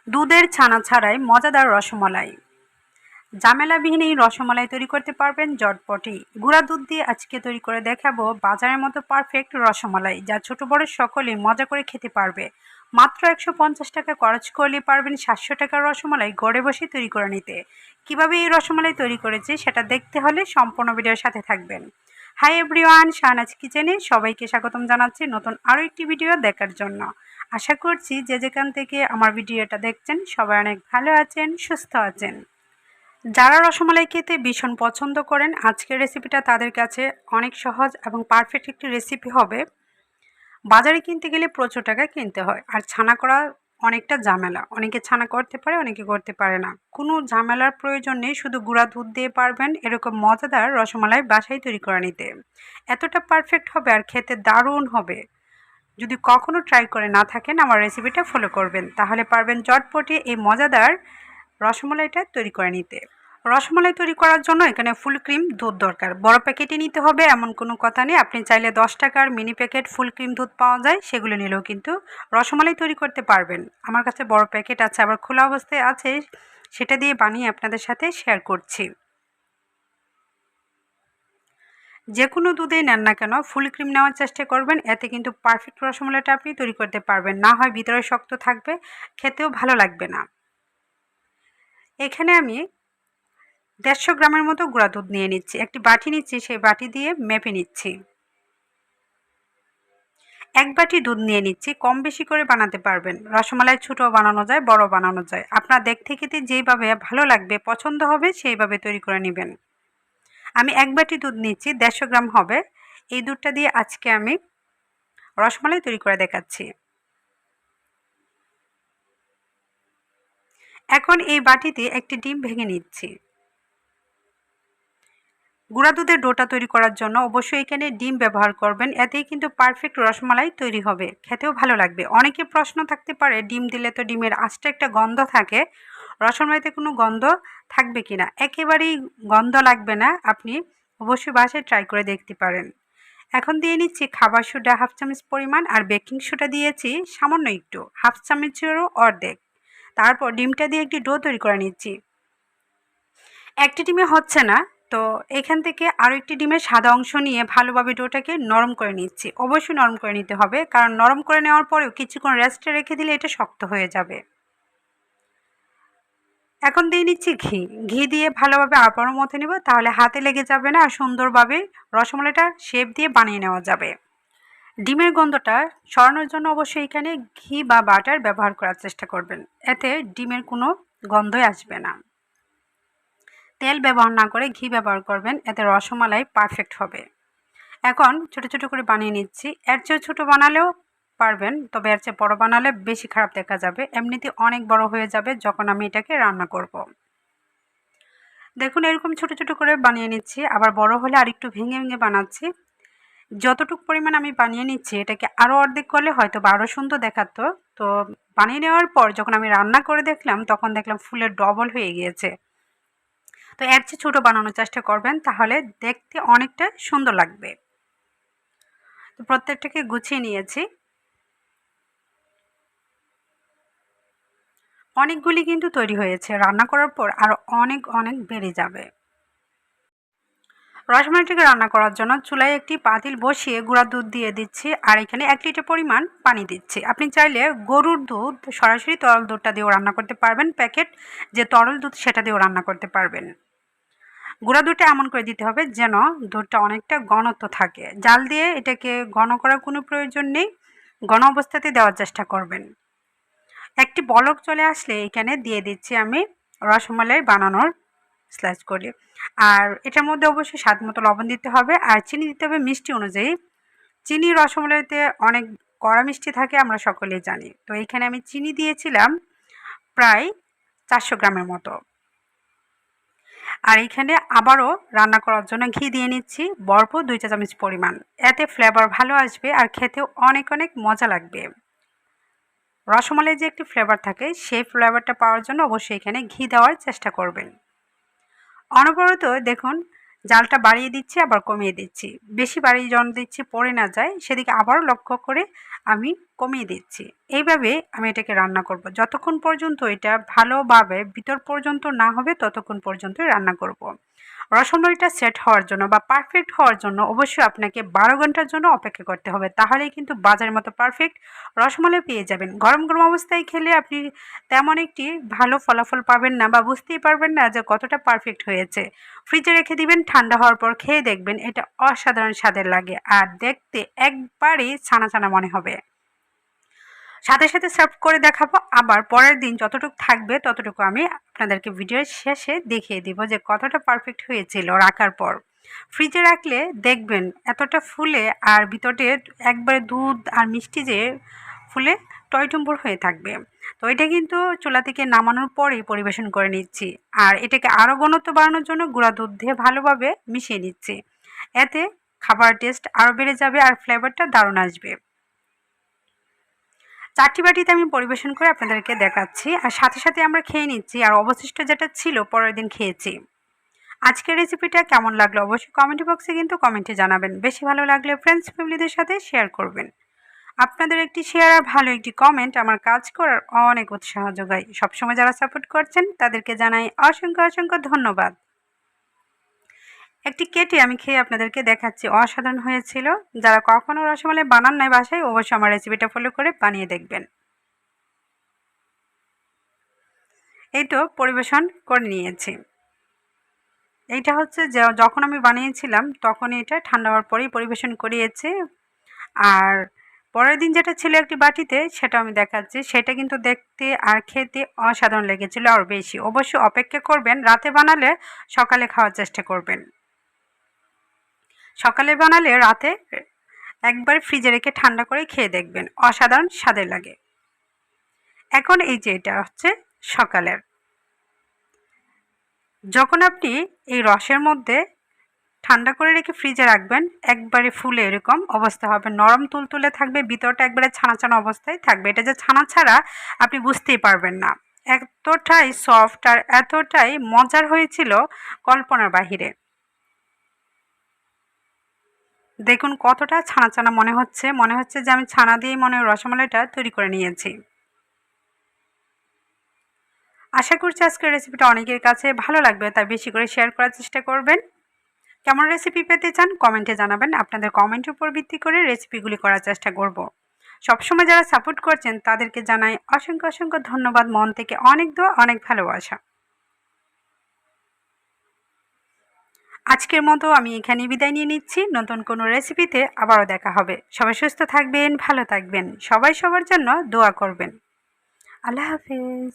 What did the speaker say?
দুধের ছানা ছাড়াই মজাদার রসমালাই। ঝামেলাবিহীন এই রসমালাই তৈরি করতে পারবেন জটপটি। গুঁড়া দুধ দিয়ে আজকে তৈরি করে দেখাবো বাজারের মতো পারফেক্ট রসমালাই, যা ছোট বড় সকলেই মজা করে খেতে পারবে। মাত্র 150 টাকা খরচ করলে পারবেন 700 টাকার রসমালাই ঘরে বসে তৈরি করে নিতে। কিভাবে এই রসমালাই তৈরি করেছি সেটা দেখতে হলে সম্পূর্ণ ভিডিওর সাথে থাকবেন। হাই এভরিওয়ান, শাহনাজ কিচেনে সবাইকে স্বাগতম জানাচ্ছি নতুন আরও একটি ভিডিও দেখার জন্য। আশা করছি যে যেখান থেকে আমার ভিডিওটা দেখছেন সবাই অনেক ভালো আছেন, সুস্থ আছেন। যারা রসমালাই খেতে ভীষণ পছন্দ করেন, আজকের রেসিপিটা তাদের কাছে অনেক সহজ এবং পারফেক্ট একটি রেসিপি হবে। বাজারে কিনতে গেলে প্রচুর টাকা কিনতে হয়, আর ছানা করা অনেকটা ঝামেলা। অনেকে ছানা করতে পারে, অনেকে করতে পারে না। কোনো ঝামেলার প্রয়োজন নেই, শুধু গুঁড়া দুধ দিয়ে পারবেন এরকম মজাদার রসমালাই বাসায় তৈরি করে নিতে। এতটা পারফেক্ট হবে আর খেতে দারুণ হবে। যদি কখনো ট্রাই করে না থাকেন, আমার রেসিপিটা ফলো করবেন, তাহলে পারবেন চটপটে এই মজাদার রসমালাইটা তৈরি করে নিতে। রসমালাই তৈরি করার জন্য এখানে ফুল ক্রিম দুধ দরকার। বড় প্যাকেটে নিতে হবে এমন কোনো কথা নেই, আপনি চাইলে 10 টাকার মিনি প্যাকেট ফুল ক্রিম দুধ পাওয়া যায়, সেগুলো নিলেও কিন্তু রসমালাই তৈরি করতে পারবেন। আমার কাছে বড় প্যাকেট আছে, আবার খোলা অবস্থায় আছে, সেটা দিয়ে বানিয়ে আপনাদের সাথে শেয়ার করছি। যে কোনো দুধেই নেন না কেন ফুল ক্রিম নেওয়ার চেষ্টা করবেন, এতে কিন্তু পারফেক্ট রসমালাইটা আপনি তৈরি করতে পারবেন। না হয় ভিতরে শক্ত থাকবে, খেতেও ভালো লাগবে না। এখানে আমি 150 গ্রামের মতো গুঁড়া দুধ নিয়ে নিচ্ছি। একটি বাটি নিচ্ছি, সেই বাটি দিয়ে মেপে নিচ্ছি। 1 বাটি দুধ নিয়ে নিচ্ছি। কম বেশি করে বানাতে পারবেন। রসমালাই ছোটও বানানো যায়, বড় বানানো যায়। আপনার দেখতে খেতে যেইভাবে ভালো লাগবে, পছন্দ হবে, সেইভাবে তৈরি করে নেবেন। আমি 1 বাটি দুধ নিচ্ছি, 150 গ্রাম হবে। এই দুধটা দিয়ে আজকে আমি রসমালাই তৈরি করে দেখাচ্ছি। এখন এই বাটিতে একটি ডিম ভেঙে নিচ্ছি। গুঁড়া দুধের ডোটা তৈরি করার জন্য অবশ্যই এখানে ডিম ব্যবহার করবেন, এতেই কিন্তু পারফেক্ট রসমালাই তৈরি হবে, খেতেও ভালো লাগবে। অনেকে প্রশ্ন থাকতে পারে, ডিম দিলে তো ডিমের আঁচটা একটা গন্ধ থাকে, রসমালাইতে কোনো গন্ধ থাকবে কি না? একেবারেই গন্ধ লাগবে না, আপনি অবশ্যই বাসায় ট্রাই করে দেখতে পারেন। এখন দিয়ে নিচ্ছি খাবার সোডা 1/2 চামচ পরিমাণ, আর বেকিং সোডা দিয়েছি সামান্য একটু, 1/2 চামচেরও অর্ধেক। তারপর ডিমটা দিয়ে একটি ডো তৈরি করে নিচ্ছি। একটি ডিমে হচ্ছে না, তো এখান থেকে আরও একটি ডিমের সাদা অংশ নিয়ে ভালোভাবে ডোটাকে নরম করে নিচ্ছি। অবশ্যই নরম করে নিতে হবে, কারণ নরম করে নেওয়ার পরেও কিছুক্ষণ রেস্টে রেখে দিলে এটা শক্ত হয়ে যাবে। এখন দিয়ে নিচ্ছি ঘি। ঘি দিয়ে ভালোভাবে আবারও মথে নেব, তাহলে হাতে লেগে যাবে না, আর সুন্দরভাবে রসমালাইটা শেপ দিয়ে বানিয়ে নেওয়া যাবে। ডিমের গন্ধটা সরানোর জন্য অবশ্যই এখানে ঘি বা বাটার ব্যবহার করার চেষ্টা করবেন, এতে ডিমের কোনো গন্ধই আসবে না। তেল ব্যবহার না করে ঘি ব্যবহার করবেন, এতে রসমালাই পারফেক্ট হবে। এখন ছোট ছোট করে বানিয়ে নিচ্ছি। এর চেয়ে ছোটো বানালেও পারবেন, তবে এর চেয়ে বড় বানালে বেশি খারাপ দেখা যাবে, এমনিতে অনেক বড় হয়ে যাবে যখন আমি এটাকে রান্না করব। দেখুন এরকম ছোট ছোট করে বানিয়ে নিচ্ছি, আবার বড় হলে আরেকটু ভেঙে ভেঙে বানাচ্ছি। যতটুকু পরিমাণ আমি বানিয়ে নিচ্ছি, এটাকে আরও অর্ধেক করলে হয়তো বা আরও সুন্দর দেখাতো। তো বানিয়ে নেওয়ার পর যখন আমি রান্না করে দেখলাম, তখন দেখলাম ফুলের ডবল হয়ে গিয়েছে। তো এর চেয়ে ছোটো বানানোর চেষ্টা করবেন, তাহলে দেখতে অনেকটা সুন্দর লাগবে। তো প্রত্যেকটাকে গুছিয়ে নিয়েছি। অনেকগুলি কিন্তু তৈরি হয়েছে, রান্না করার পর আরও অনেক অনেক বেড়ে যাবে। রসমালাইটাকে রান্না করার জন্য চুলায় একটি পাতিল বসিয়ে গুঁড়া দুধ দিয়ে দিচ্ছি, আর এখানে 1 লিটার পরিমাণ পানি দিচ্ছি। আপনি চাইলে গরুর দুধ সরাসরি তরল দুধটা দিয়েও রান্না করতে পারবেন, প্যাকেট যে তরল দুধ সেটা দিয়েও রান্না করতে পারবেন। গুঁড়া দুধটা এমন করে দিতে হবে যেন দুধটা অনেকটা ঘনত্ব থাকে। জাল দিয়ে এটাকে ঘন করার কোনো প্রয়োজন নেই, ঘন অবস্থাতে দেওয়ার চেষ্টা করবেন। একটি বলক চলে আসলে এখানে দিয়ে দিচ্ছি আমি রসমালাই বানানোর স্লাইস করে। আর এটার মধ্যে অবশ্যই স্বাদ মতো লবণ দিতে হবে, আর চিনি দিতে হবে মিষ্টি অনুযায়ী। চিনি রসমালাইতে অনেক কড়া মিষ্টি থাকে, আমরা সকলেই জানি। তো এখানে আমি চিনি দিয়েছিলাম প্রায় 400 গ্রামের মতো। আর এখানে আবারও রান্না করার জন্য ঘি দিয়ে নিচ্ছি ভরপুর 2 চা চামচ পরিমাণ, এতে ফ্লেভার ভালো আসবে আর খেতেও অনেক অনেক মজা লাগবে। রসমালাই যে একটি ফ্লেভার থাকে, সেই ফ্লেভারটা পাওয়ার জন্য অবশ্যই এখানে ঘি দেওয়ার চেষ্টা করবেন। অনবরত দেখুন জালটা বাড়িয়ে দিচ্ছি আবার কমিয়ে দিচ্ছি, বেশি বাড়িয়ে যখন দিচ্ছি পড়ে না যায় সেদিকে আবারও লক্ষ্য করে আমি কমিয়ে দিচ্ছি। এইভাবে আমি এটাকে রান্না করব, যতক্ষণ পর্যন্ত এটা ভালোভাবে ভিতর পর্যন্ত না হবে ততক্ষণ পর্যন্তই রান্না করব। রসমালাইটা সেট হওয়ার জন্য বা পারফেক্ট হওয়ার জন্য অবশ্যই আপনাকে 12 ঘন্টার জন্য অপেক্ষা করতে হবে, তাহলেই কিন্তু বাজারের মতো পারফেক্ট রসমালাই পেয়ে যাবেন। গরম গরম অবস্থায় খেলে আপনি তেমন একটি ভালো ফলাফল পাবেন না বা বুঝতেই পারবেন না যে কতটা পারফেক্ট হয়েছে। ফ্রিজে রেখে দিবেন, ঠান্ডা হওয়ার পর খেয়ে দেখবেন এটা অসাধারণ স্বাদের লাগে আর দেখতে একবারেই ছানা ছানা মনে হবে। সাথে সাথে সার্ভ করে দেখাবো, আবার পরের দিন যতটুকু থাকবে ততটুকু আমি আপনাদেরকে ভিডিওর শেষে দেখিয়ে দিব যে কতটা পারফেক্ট হয়েছিল রাখার পর। ফ্রিজে রাখলে দেখবেন এতটা ফুলে আর ভিতরে একবারে দুধ আর মিষ্টি যে ফুলে টইটুম্বুর হয়ে থাকবে। তো এটা কিন্তু চুলা থেকে নামানোর পরেই পরিবেশন করে নিচ্ছি, আর এটাকে আরও ঘনত্ব বাড়ানোর জন্য গুঁড়া দুধ দিয়ে ভালোভাবে মিশিয়ে নিচ্ছি। এতে খাবার টেস্ট আরও বেড়ে যাবে আর ফ্লেভারটা দারুণ আসবে। চারটি বাটিতে আমি পরিবেশন করে আপনাদেরকে দেখাচ্ছি, আর সাথে সাথে আমরা খেয়ে নিচ্ছি, আর অবশিষ্ট যেটা ছিল পরের দিন খেয়েছি। আজকের রেসিপিটা কেমন লাগলো অবশ্যই কমেন্ট বক্সে কিন্তু কমেন্টে জানাবেন। বেশি ভালো লাগলে ফ্রেন্ডস ফ্যামিলিদের সাথে শেয়ার করবেন। আপনাদের একটি শেয়ার আর ভালো একটি কমেন্ট আমার কাজ করার অনেক উৎসাহ যোগায়। সবসময় যারা সাপোর্ট করছেন তাদেরকে জানাই অসংখ্য অসংখ্য ধন্যবাদ। একটি কেটে আমি খেয়ে আপনাদেরকে দেখাচ্ছি, অসাধারণ হয়েছিল। যারা কখনো রসমালাই বানান নাই বাসায় অবশ্যই আমার রেসিপিটা ফলো করে বানিয়ে দেখবেন। এই তো পরিবেশন করে নিয়েছি। এইটা হচ্ছে যে যখন আমি বানিয়েছিলাম তখন এটা ঠান্ডা হওয়ার পরেই পরিবেশন করিয়েছি। আর পরের দিন যেটা ছিল একটি বাটিতে সেটা আমি দেখাচ্ছি, সেটা কিন্তু দেখতে আর খেতে অসাধারণ লেগেছিল আর বেশি। অবশ্যই অপেক্ষা করবেন, রাতে বানালে সকালে খাওয়ার চেষ্টা করবেন। সকালে বানালে রাতে একবার ফ্রিজে রেখে ঠান্ডা করে খেয়ে দেখবেন, অসাধারণ স্বাদের লাগে। এখন এই যে এটা হচ্ছে সকালের, যখন আপনি এই রসের মধ্যে ঠান্ডা করে রেখে ফ্রিজে রাখবেন একবারে ফুলে এরকম অবস্থা হবে, নরম তুলতুলে থাকবে, ভিতরটা একবারে ছানা ছানা অবস্থায় থাকবে। এটা যে ছানা ছাড়া আপনি বুঝতেই পারবেন না, এতটাই সফট আর এতটাই মজার হয়েছিল কল্পনার বাহিরে। দেখুন কতটা ছানা ছানা মনে হচ্ছে যে আমি ছানা দিয়েই মনে হয় রসমালাইটা তৈরি করে নিয়েছি। আশা করছি আজকের রেসিপিটা অনেকের কাছে ভালো লাগবে, তাই বেশি করে শেয়ার করার চেষ্টা করবেন। কেমন রেসিপি পেতে চান কমেন্টে জানাবেন, আপনাদের কমেন্টের উপর ভিত্তি করে রেসিপিগুলি করার চেষ্টা করব। সবসময় যারা সাপোর্ট করছেন তাদেরকে জানাই অসংখ্য অসংখ্য ধন্যবাদ, মন থেকে অনেক দোয়া অনেক ভালোবাসা। আজকের মতো আমি এখানে বিদায় নিয়ে নিচ্ছি, নতুন কোনো রেসিপিতে আবারও দেখা হবে। সবাই সুস্থ থাকবেন, ভালো থাকবেন, সবাই সবার জন্য দোয়া করবেন। আল্লাহ হাফেজ।